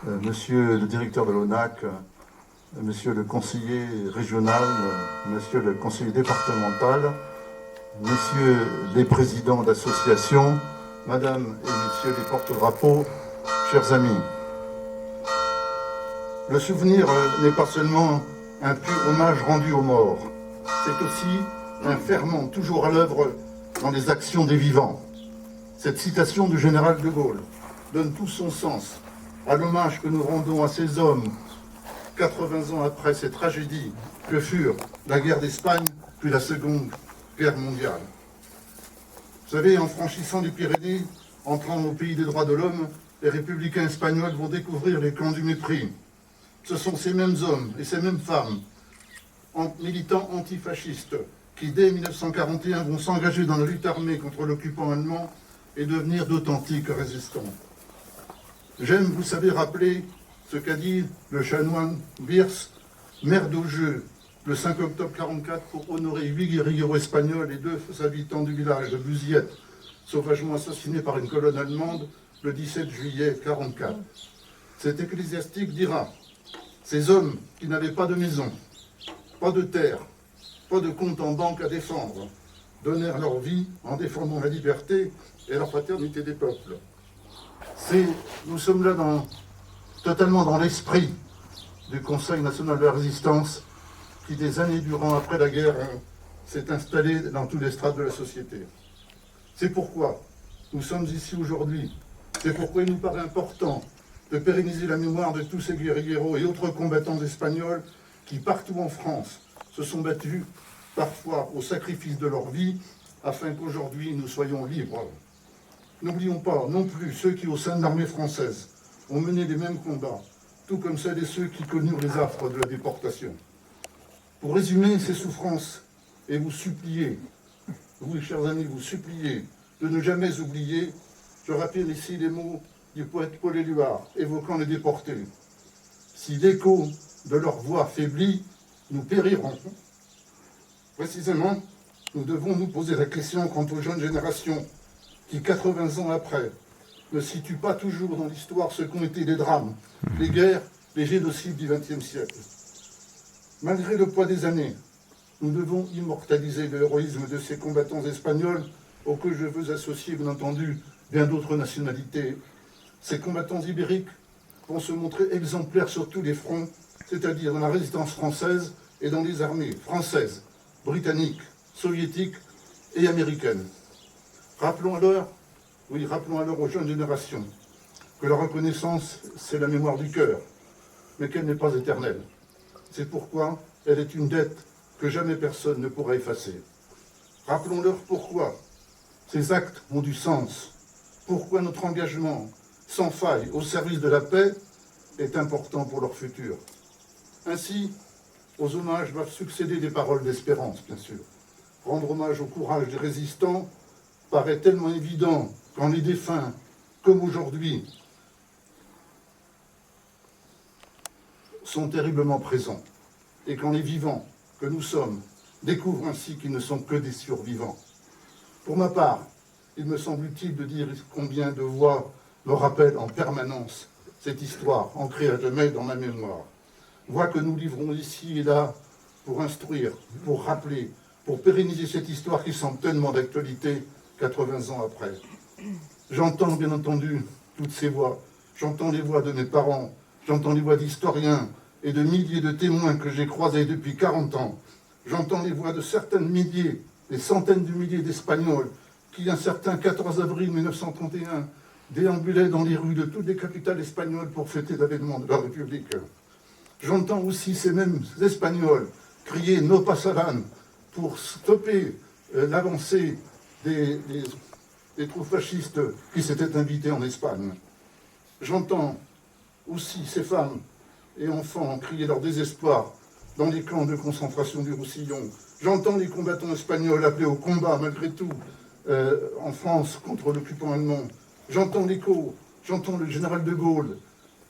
Monsieur le directeur de l'ONAC, monsieur le conseiller régional, monsieur le conseiller départemental, messieurs les présidents d'associations, madame et messieurs les porte-drapeaux, chers amis. Le souvenir n'est pas seulement un pur hommage rendu aux morts, c'est aussi un ferment toujours à l'œuvre dans les actions des vivants. Cette citation du général de Gaulle donne tout son sens à l'hommage que nous rendons à ces hommes, 80 ans après ces tragédies que furent la guerre d'Espagne puis la Seconde Guerre mondiale. Vous savez, en franchissant les Pyrénées, entrant au pays des droits de l'homme, les républicains espagnols vont découvrir les camps du mépris. Ce sont ces mêmes hommes et ces mêmes femmes, militants antifascistes, qui dès 1941 vont s'engager dans la lutte armée contre l'occupant allemand et devenir d'authentiques résistants. J'aime, vous savez, rappeler ce qu'a dit le chanoine Birse, maire d'Augeux, le 5 octobre 1944, pour honorer 8 guerrilleros espagnols et 2 habitants du village de Buziette, sauvagement assassinés par une colonne allemande le 17 juillet 1944. Cet ecclésiastique dira « Ces hommes qui n'avaient pas de maison, pas de terre, pas de compte en banque à défendre, donnèrent leur vie en défendant la liberté et la fraternité des peuples. » Nous sommes là totalement dans l'esprit du Conseil national de la résistance qui, des années durant après la guerre, s'est installé dans tous les strates de la société. C'est pourquoi nous sommes ici aujourd'hui. C'est pourquoi il nous paraît important de pérenniser la mémoire de tous ces guerrilleros et autres combattants espagnols qui, partout en France, se sont battus, parfois au sacrifice de leur vie, afin qu'aujourd'hui nous soyons libres. N'oublions pas non plus ceux qui, au sein de l'armée française, ont mené les mêmes combats, tout comme celles et ceux qui connurent les affres de la déportation. Pour résumer ces souffrances et vous supplier, vous, chers amis, vous supplier de ne jamais oublier, je rappelle ici les mots du poète Paul Éluard évoquant les déportés. Si l'écho de leur voix faiblit, nous périrons. Précisément, nous devons nous poser la question quant aux jeunes générations qui, 80 ans après, ne situent pas toujours dans l'histoire ce qu'ont été les drames, les guerres, les génocides du XXe siècle. Malgré le poids des années, nous devons immortaliser l'héroïsme de ces combattants espagnols auxquels je veux associer, bien entendu, bien d'autres nationalités. Ces combattants ibériques vont se montrer exemplaires sur tous les fronts, c'est-à-dire dans la résistance française et dans les armées françaises, britanniques, soviétiques et américaines. Rappelons alors aux jeunes générations que la reconnaissance, c'est la mémoire du cœur, mais qu'elle n'est pas éternelle. C'est pourquoi elle est une dette que jamais personne ne pourra effacer. Rappelons-leur pourquoi ces actes ont du sens, pourquoi notre engagement sans faille au service de la paix est important pour leur futur. Ainsi, aux hommages doivent succéder des paroles d'espérance, bien sûr. Rendre hommage au courage des résistants paraît tellement évident quand les défunts, comme aujourd'hui, sont terriblement présents, et quand les vivants que nous sommes découvrent ainsi qu'ils ne sont que des survivants. Pour ma part, il me semble utile de dire combien de voix me rappellent en permanence cette histoire ancrée à jamais dans ma mémoire. Voix que nous livrons ici et là pour instruire, pour rappeler, pour pérenniser cette histoire qui semble tellement d'actualité 80 ans après. J'entends bien entendu toutes ces voix. J'entends les voix de mes parents, j'entends les voix d'historiens et de milliers de témoins que j'ai croisés depuis 40 ans. J'entends les voix de certaines milliers, des centaines de milliers d'Espagnols qui, un certain 14 avril 1931, déambulaient dans les rues de toutes les capitales espagnoles pour fêter l'avènement de la République. J'entends aussi ces mêmes Espagnols crier « No pasaran » pour stopper l'avancée des troupes fascistes qui s'étaient invitées en Espagne. J'entends aussi ces femmes et enfants crier leur désespoir dans les camps de concentration du Roussillon. J'entends les combattants espagnols appelés au combat, malgré tout, en France contre l'occupant allemand. J'entends l'écho, j'entends le général de Gaulle,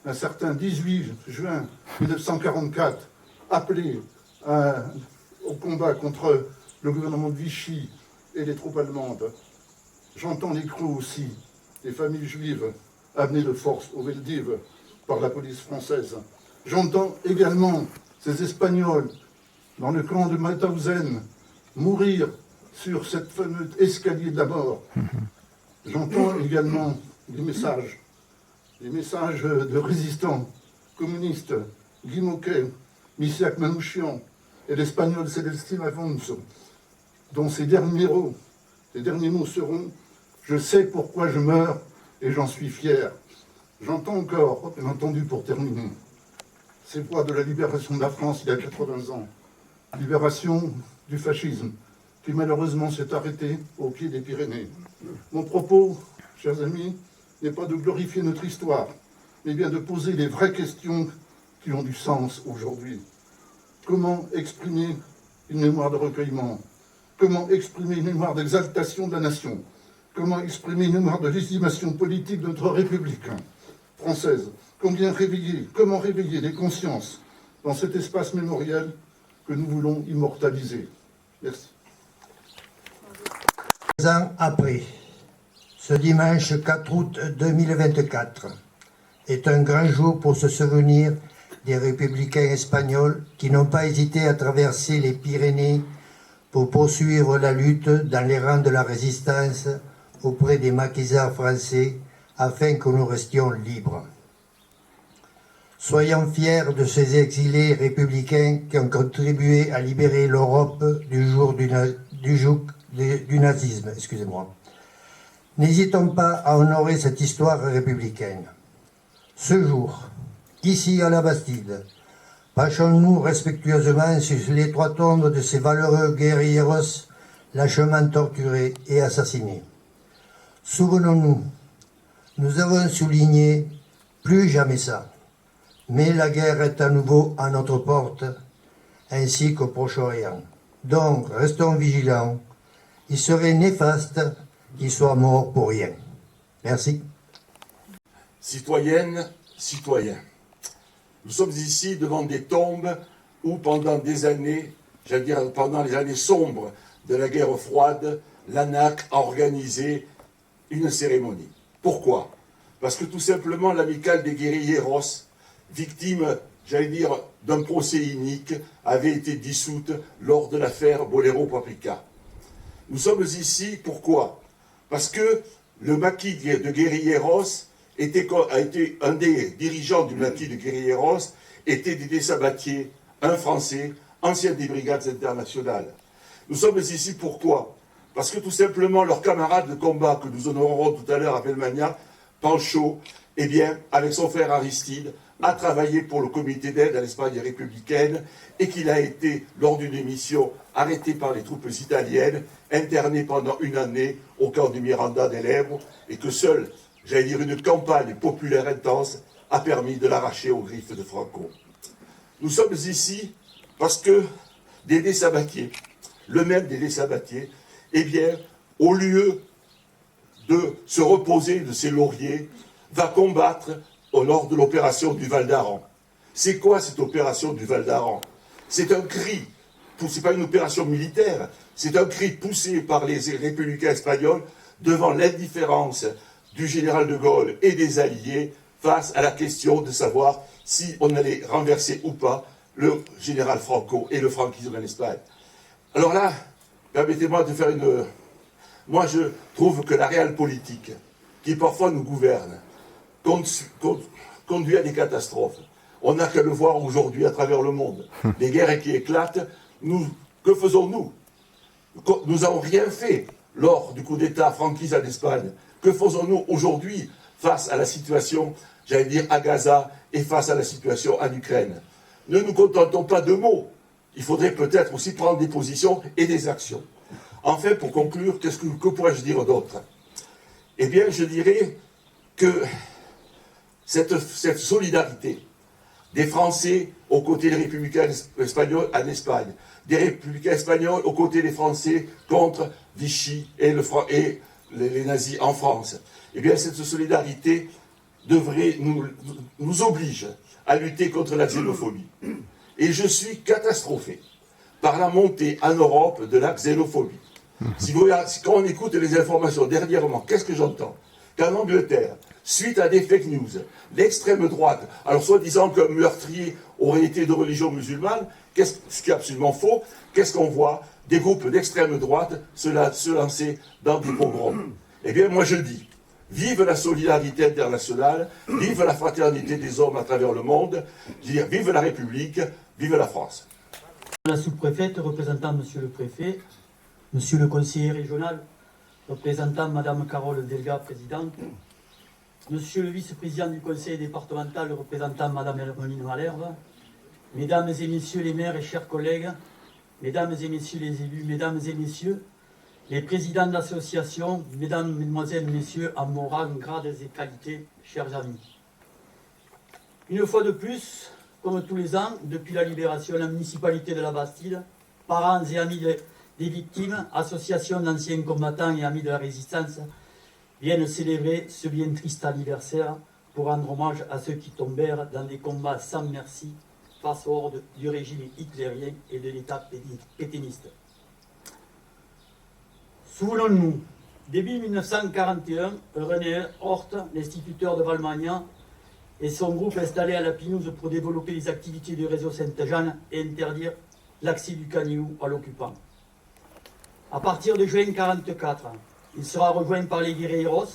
un certain 18 juin 1944, appelé au combat contre le gouvernement de Vichy et les troupes allemandes. J'entends les cris aussi des familles juives amenés de force au Veldiv par la police française. J'entends également ces Espagnols dans le camp de Mauthausen mourir sur cette fameux escalier de la mort. J'entends également des messages de résistants communistes, Guy Môquet, Missak Manouchian et l'Espagnol Celestino Afonso, dont ces derniers mots seront « Je sais pourquoi je meurs et j'en suis fier ». J'entends encore, bien entendu pour terminer, ces voix de la libération de la France il y a 80 ans, libération du fascisme, qui malheureusement s'est arrêté au pied des Pyrénées. Mon propos, chers amis, n'est pas de glorifier notre histoire, mais bien de poser les vraies questions qui ont du sens aujourd'hui. Comment exprimer une mémoire de recueillement? Comment exprimer une mémoire d'exaltation de la nation? Comment exprimer une mémoire de légitimation politique de notre République française? Comment réveiller les consciences dans cet espace mémoriel que nous voulons immortaliser? Merci. 2 ans après, ce dimanche 4 août 2024 est un grand jour pour se souvenir des républicains espagnols qui n'ont pas hésité à traverser les Pyrénées pour poursuivre la lutte dans les rangs de la résistance auprès des maquisards français afin que nous restions libres. Soyons fiers de ces exilés républicains qui ont contribué à libérer l'Europe du joug du nazisme. N'hésitons pas à honorer cette histoire républicaine. Ce jour, ici à la Bastide, penchons-nous respectueusement sur les 3 tombes de ces valeureux guerrilleros lâchement torturés et assassinés. Souvenons-nous, nous avons souligné plus jamais ça, mais la guerre est à nouveau à notre porte, ainsi qu'au Proche-Orient. Donc, restons vigilants. Il serait néfaste qu'ils soient morts pour rien. Merci. Citoyennes, citoyens, nous sommes ici devant des tombes où pendant des années, j'allais dire pendant les années sombres de la guerre froide, l'ANAC a organisé une cérémonie. Pourquoi? Parce que tout simplement l'amicale des guérilleros, victime, j'allais dire, d'un procès inique, avait été dissoute lors de l'affaire Bolero Paprika. Nous sommes ici, pourquoi? Parce que le maquis de Guerrilleros a été un des dirigeants du maquis de Guerrilleros, était Dédé Sabatier, un Français, ancien des brigades internationales. Nous sommes ici pourquoi? Parce que tout simplement leurs camarades de combat que nous honorerons tout à l'heure à Belmania, Pancho, eh bien, avec son frère Aristide, a travaillé pour le comité d'aide à l'Espagne républicaine et qu'il a été, lors d'une émission, arrêté par les troupes italiennes, interné pendant 1 année au camp du Miranda del Ebro et que seule, j'allais dire, une campagne populaire intense a permis de l'arracher aux griffes de Franco. Nous sommes ici parce que Dédé Sabatier, le même Dédé Sabatier, eh bien, au lieu de se reposer de ses lauriers, va combattre lors de l'opération du Val d'Aran. C'est quoi cette opération du Val d'Aran? C'est un cri, c'est pas une opération militaire, c'est un cri poussé par les républicains espagnols devant l'indifférence du général de Gaulle et des Alliés face à la question de savoir si on allait renverser ou pas le général Franco et le franquisme en Espagne. Alors là, permettez-moi de faire une... Moi, je trouve que la réelle politique, qui parfois nous gouverne, conduit à des catastrophes. On n'a qu'à le voir aujourd'hui à travers le monde. Les guerres qui éclatent, que faisons-nous? Nous n'avons rien fait lors du coup d'État franquiste en Espagne. Que faisons-nous aujourd'hui face à la situation, j'allais dire, à Gaza et face à la situation en Ukraine? Ne nous contentons pas de mots. Il faudrait peut-être aussi prendre des positions et des actions. Enfin, pour conclure, que pourrais-je dire d'autre? Eh bien, je dirais que cette solidarité des Français aux côtés des républicains espagnols en Espagne, des républicains espagnols aux côtés des Français contre Vichy et les nazis en France, eh bien, cette solidarité devrait nous oblige à lutter contre la xénophobie. Et je suis catastrophé par la montée en Europe de la xénophobie. Quand on écoute les informations dernièrement, qu'est-ce que j'entends? Qu'en Angleterre, suite à des fake news. L'extrême droite, alors soi-disant que meurtrier aurait été de religion musulmane, ce qui est absolument faux, qu'est-ce qu'on voit? Des groupes d'extrême droite se lancer dans des pogroms. Eh bien, moi je dis, vive la solidarité internationale, vive la fraternité des hommes à travers le monde, je veux dire, vive la République, vive la France. La sous-préfète, représentant Monsieur le Préfet, Monsieur le conseiller régional, représentant Madame Carole Delga, présidente, Monsieur le vice-président du conseil départemental, représentant Madame Hermeline Malherbe, Mesdames et Messieurs les maires et chers collègues, Mesdames et Messieurs les élus, Mesdames et Messieurs, les présidents d'associations, Mesdames, Mesdemoiselles, Messieurs, en vos rangs, grades et qualités, chers amis. Une fois de plus, comme tous les ans, depuis la libération, la municipalité de la Bastide, parents et amis des victimes, associations d'anciens combattants et amis de la résistance, viennent célébrer ce bien triste anniversaire pour rendre hommage à ceux qui tombèrent dans des combats sans merci face aux hordes du régime hitlérien et de l'État pétainiste. Souvenons-nous, début 1941, René Horth, l'instituteur de Valmagnan, et son groupe installé à la Pinouse pour développer les activités du réseau Sainte-Jeanne et interdire l'accès du Canigou à l'occupant. À partir de juin 1944, il sera rejoint par les guerrilleros,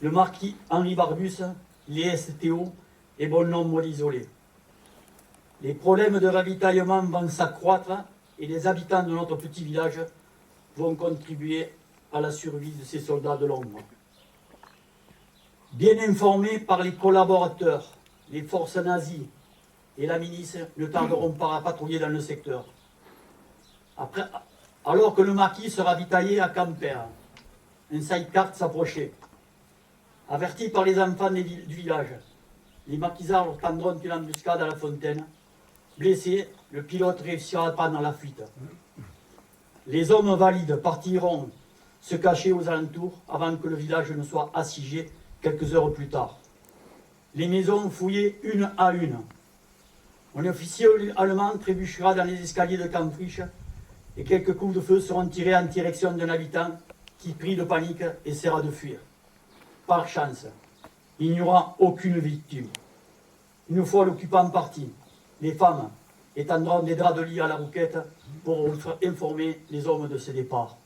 le marquis Henri Barbus, les STO et bon nombre d'isolés. Les problèmes de ravitaillement vont s'accroître et les habitants de notre petit village vont contribuer à la survie de ces soldats de l'ombre. Bien informés par les collaborateurs, les forces nazies et la milice ne tarderont pas à patrouiller dans le secteur. Alors que le marquis se ravitaillait à Quimper, un sidecar s'approchait. Avertis par les enfants du village, les maquisards tendront une embuscade à la fontaine. Blessé, le pilote réussira à prendre la fuite. Les hommes valides partiront se cacher aux alentours avant que le village ne soit assiégé quelques heures plus tard. Les maisons fouillées une à une. Un officier allemand trébuchera dans les escaliers de Canfriche et quelques coups de feu seront tirés en direction d'un habitant qui, pris de panique, essaiera de fuir. Par chance, il n'y aura aucune victime. Une fois l'occupant parti, les femmes étendront des draps de lit à la rouquette pour informer les hommes de ce départ.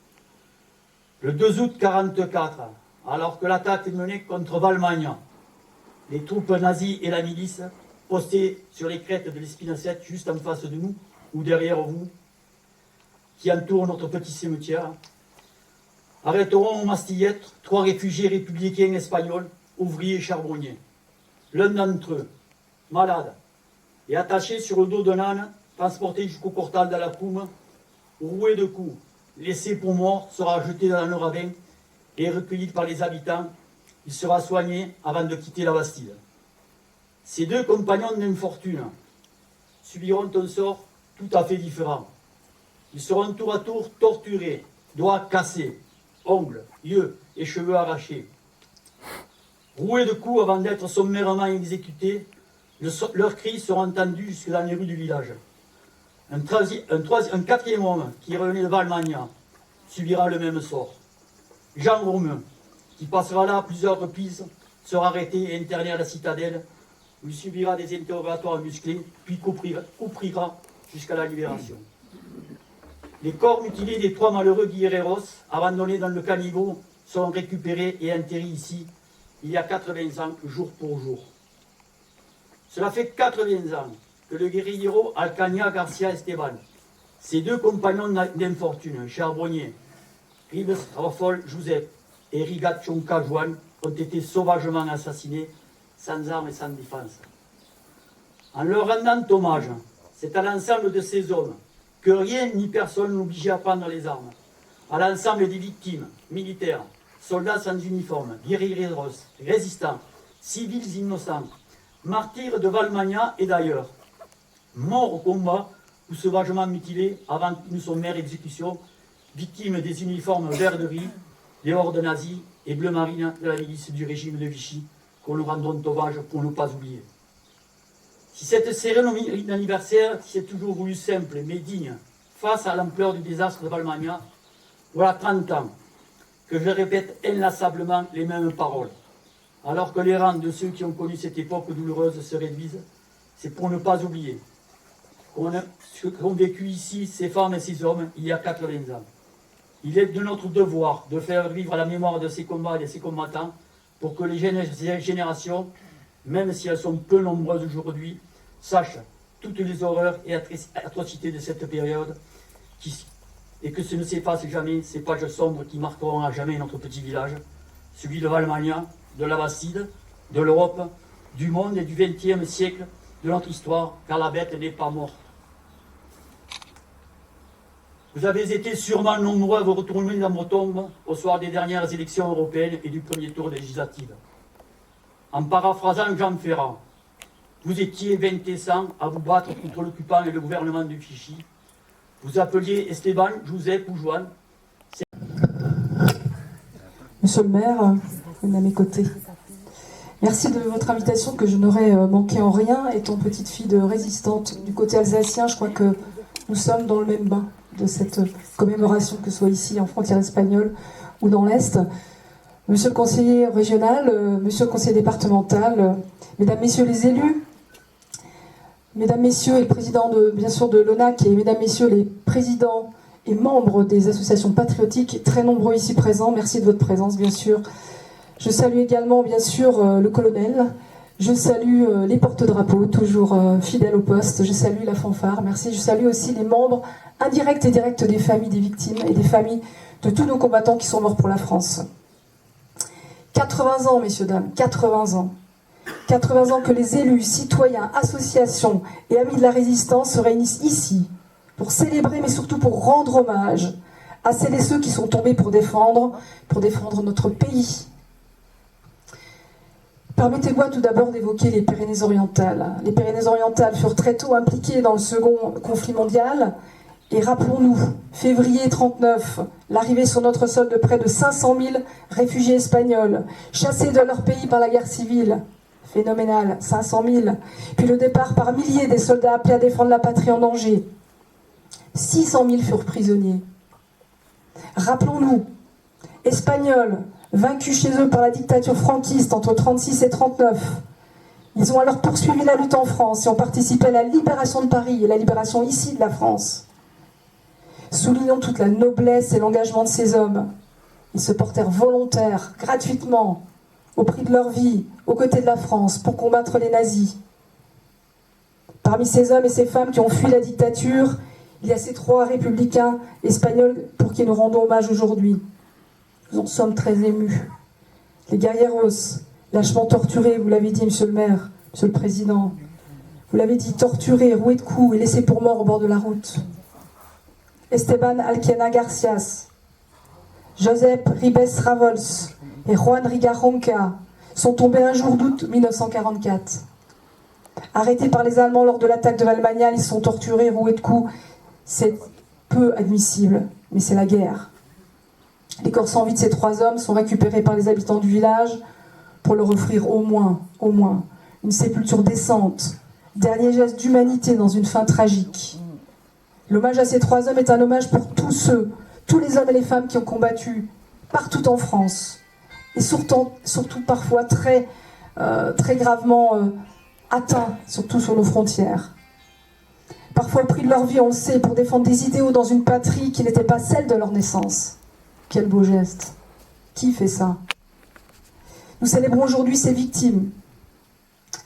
Le 2 août 1944, alors que l'attaque est menée contre Valmagnan, les troupes nazies et la milice, postées sur les crêtes de l'Espinacette, juste en face de nous, ou derrière vous, qui entourent notre petit cimetière, arrêteront aux Mastillettes 3 réfugiés républicains espagnols, ouvriers et charbonniers. L'un d'entre eux, malade, et attaché sur le dos d'un âne, transporté jusqu'au Cortal de la Coume, roué de coups, laissé pour mort, sera jeté dans le ravin et recueilli par les habitants. Il sera soigné avant de quitter la Bastide. Ces 2 compagnons d'infortune subiront un sort tout à fait différent. Ils seront tour à tour torturés, doigts cassés, ongles, yeux et cheveux arrachés. Roués de coups avant d'être sommairement exécutés, leurs cris seront entendus jusque dans les rues du village. Un 4e homme, qui revenait de Valmagnan, subira le même sort. Jean Romeu, qui passera là à plusieurs reprises, sera arrêté et interné à la citadelle, où il subira des interrogatoires musclés, puis couprira jusqu'à la libération. Les corps mutilés des 3 malheureux guerreros, abandonnés dans le caniveau, seront récupérés et enterrés ici, il y a 80 ans, jour pour jour. Cela fait 80 ans que le guérillero Alcaña Garcia Esteban, ses 2 compagnons d'infortune, charbonniers, Ribes Rafol Joseph et Rigat Chonka Juan, ont été sauvagement assassinés, sans armes et sans défense. En leur rendant hommage, c'est à l'ensemble de ces hommes que rien ni personne n'obligeait à prendre les armes, à l'ensemble des victimes, militaires, soldats sans uniforme, guerrilleros, résistants, civils innocents, martyrs de Valmagnan et d'ailleurs, morts au combat ou sauvagement mutilés avant une sommaire exécution, victimes des uniformes vert de riz, des hordes nazies et bleu marine de la milice du régime de Vichy, qu'on nous rendront hommage pour ne pas oublier. Si cette cérémonie d'anniversaire s'est toujours voulue simple mais digne, face à l'ampleur du désastre de Valmagnan, voilà 30 ans que je répète inlassablement les mêmes paroles. Alors que les rangs de ceux qui ont connu cette époque douloureuse se réduisent, c'est pour ne pas oublier ce qu'ont vécu ici ces femmes et ces hommes il y a 80 ans. Il est de notre devoir de faire vivre la mémoire de ces combats et de ces combattants pour que les générations, même si elles sont peu nombreuses aujourd'hui, sachent toutes les horreurs et atrocités de cette période et que ce ne s'efface jamais, ces pages sombres qui marqueront à jamais notre petit village, celui de Valmagna, de la Bastide, de l'Europe, du monde et du XXe siècle, de notre histoire, car la bête n'est pas morte. Vous avez été sûrement nombreux à vous retourner dans vos tombes au soir des dernières élections européennes et du premier tour législatif. En paraphrasant Jean Ferrat, vous étiez 20 et 100 à vous battre contre l'occupant et le gouvernement du Vichy. Vous appeliez Esteban, Joseph ou Joan. Monsieur le maire, vous êtes à mes côtés. Merci de votre invitation que je n'aurais manqué en rien. Étant petite fille de résistante du côté alsacien, je crois que nous sommes dans le même bain de cette commémoration, que ce soit ici en frontière espagnole ou dans l'Est. Monsieur le conseiller régional, monsieur le conseiller départemental, mesdames, messieurs les élus, mesdames, messieurs les présidents bien sûr de l'ONAC et mesdames, messieurs les présidents et membres des associations patriotiques, très nombreux ici présents, merci de votre présence bien sûr. Je salue également bien sûr le colonel, je salue les porte-drapeaux, toujours fidèles au poste, je salue la fanfare, merci. Je salue aussi les membres indirects et directs des familles des victimes et des familles de tous nos combattants qui sont morts pour la France. 80 ans, messieurs, dames, 80 ans. 80 ans que les élus, citoyens, associations et amis de la résistance se réunissent ici pour célébrer, mais surtout pour rendre hommage à celles et ceux qui sont tombés pour défendre notre pays. Permettez-moi tout d'abord d'évoquer les Pyrénées-Orientales. Les Pyrénées-Orientales furent très tôt impliquées dans le second conflit mondial. Et rappelons-nous, février 1939, l'arrivée sur notre sol de près de 500 000 réfugiés espagnols, chassés de leur pays par la guerre civile. Phénoménal, 500 000. Puis le départ par milliers des soldats appelés à défendre la patrie en danger. 600 000 furent prisonniers. Rappelons-nous, Espagnols, vaincus chez eux par la dictature franquiste entre 1936 et 1939. Ils ont alors poursuivi la lutte en France et ont participé à la libération de Paris et la libération ici de la France. Soulignons toute la noblesse et l'engagement de ces hommes. Ils se portèrent volontaires, gratuitement, au prix de leur vie, aux côtés de la France, pour combattre les nazis. Parmi ces hommes et ces femmes qui ont fui la dictature, il y a ces 3 républicains espagnols pour qui nous rendons hommage aujourd'hui. Nous en sommes très émus. Les guerrieros, lâchement torturés, vous l'avez dit, monsieur le maire, monsieur le président. Vous l'avez dit, torturés, roués de coups et laissés pour morts au bord de la route. Esteban Alquiana Garcias, Josep Ribes Ravols et Juan Rigaronca sont tombés un jour d'août 1944. Arrêtés par les Allemands lors de l'attaque de Valmagna, ils sont torturés, roués de coups. C'est peu admissible, mais c'est la guerre. Les corps sans vie de ces 3 hommes sont récupérés par les habitants du village pour leur offrir au moins, une sépulture décente, dernier geste d'humanité dans une fin tragique. L'hommage à ces 3 hommes est un hommage pour tous les hommes et les femmes qui ont combattu partout en France, et surtout parfois très gravement atteints, surtout sur nos frontières. Parfois au prix de leur vie, on le sait, pour défendre des idéaux dans une patrie qui n'était pas celle de leur naissance. Quel beau geste. Qui fait ça? Nous célébrons aujourd'hui ces victimes,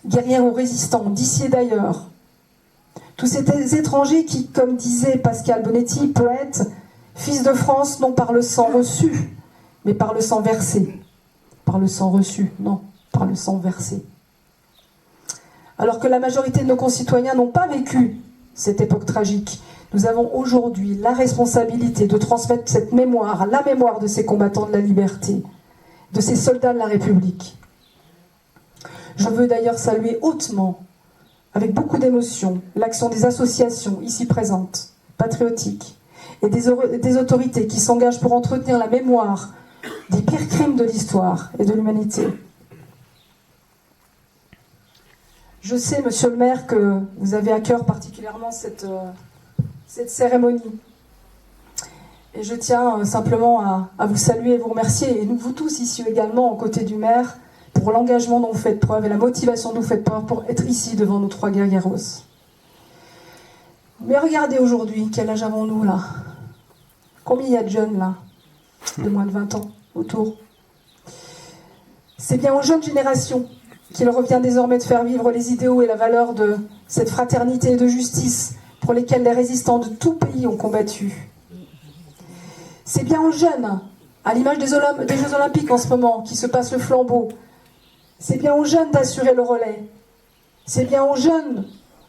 guerrières ou résistants, d'ici et d'ailleurs. Tous ces étrangers qui, comme disait Pascal Bonetti, poète, fils de France, non par le sang reçu, mais par le sang versé. Par le sang reçu, non, par le sang versé. Alors que la majorité de nos concitoyens n'ont pas vécu cette époque tragique, nous avons aujourd'hui la responsabilité de transmettre cette mémoire, la mémoire de ces combattants de la liberté, de ces soldats de la République. Je veux d'ailleurs saluer hautement, avec beaucoup d'émotion, l'action des associations ici présentes, patriotiques, et des autorités qui s'engagent pour entretenir la mémoire des pires crimes de l'histoire et de l'humanité. Je sais, monsieur le maire, que vous avez à cœur particulièrement cette cérémonie. Et je tiens simplement à vous saluer et vous remercier, et nous, vous tous ici également, aux côtés du maire, pour l'engagement dont vous faites preuve et la motivation dont vous faites preuve pour être ici devant nos 3 guerrieros. Mais regardez aujourd'hui, quel âge avons-nous là? Combien il y a de jeunes là, de moins de 20 ans, autour? C'est bien aux jeunes générations qu'il revient désormais de faire vivre les idéaux et la valeur de cette fraternité et de justice pour lesquels les résistants de tout pays ont combattu. C'est bien aux jeunes, à l'image des Jeux Olympiques en ce moment, qui se passent le flambeau. C'est bien aux jeunes d'assurer le relais. C'est bien aux jeunes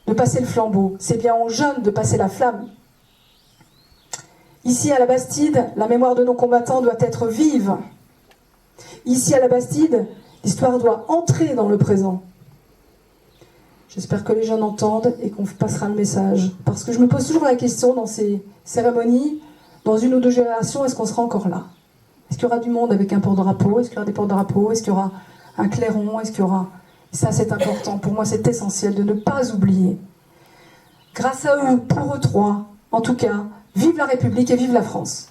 de passer le flambeau. C'est bien aux jeunes de passer la flamme. Ici, à la Bastide, la mémoire de nos combattants doit être vive. Ici, à la Bastide, l'histoire doit entrer dans le présent. J'espère que les jeunes entendent et qu'on passera le message. Parce que je me pose toujours la question dans ces cérémonies, dans 1 ou 2 générations, est-ce qu'on sera encore là? Est-ce qu'il y aura du monde avec un porte-drapeau? Est-ce qu'il y aura des porte-drapeaux? Est-ce qu'il y aura un clairon? Est-ce qu'il y aura... Ça, c'est important. Pour moi, c'est essentiel de ne pas oublier. Grâce à eux, pour eux 3, en tout cas, vive la République et vive la France.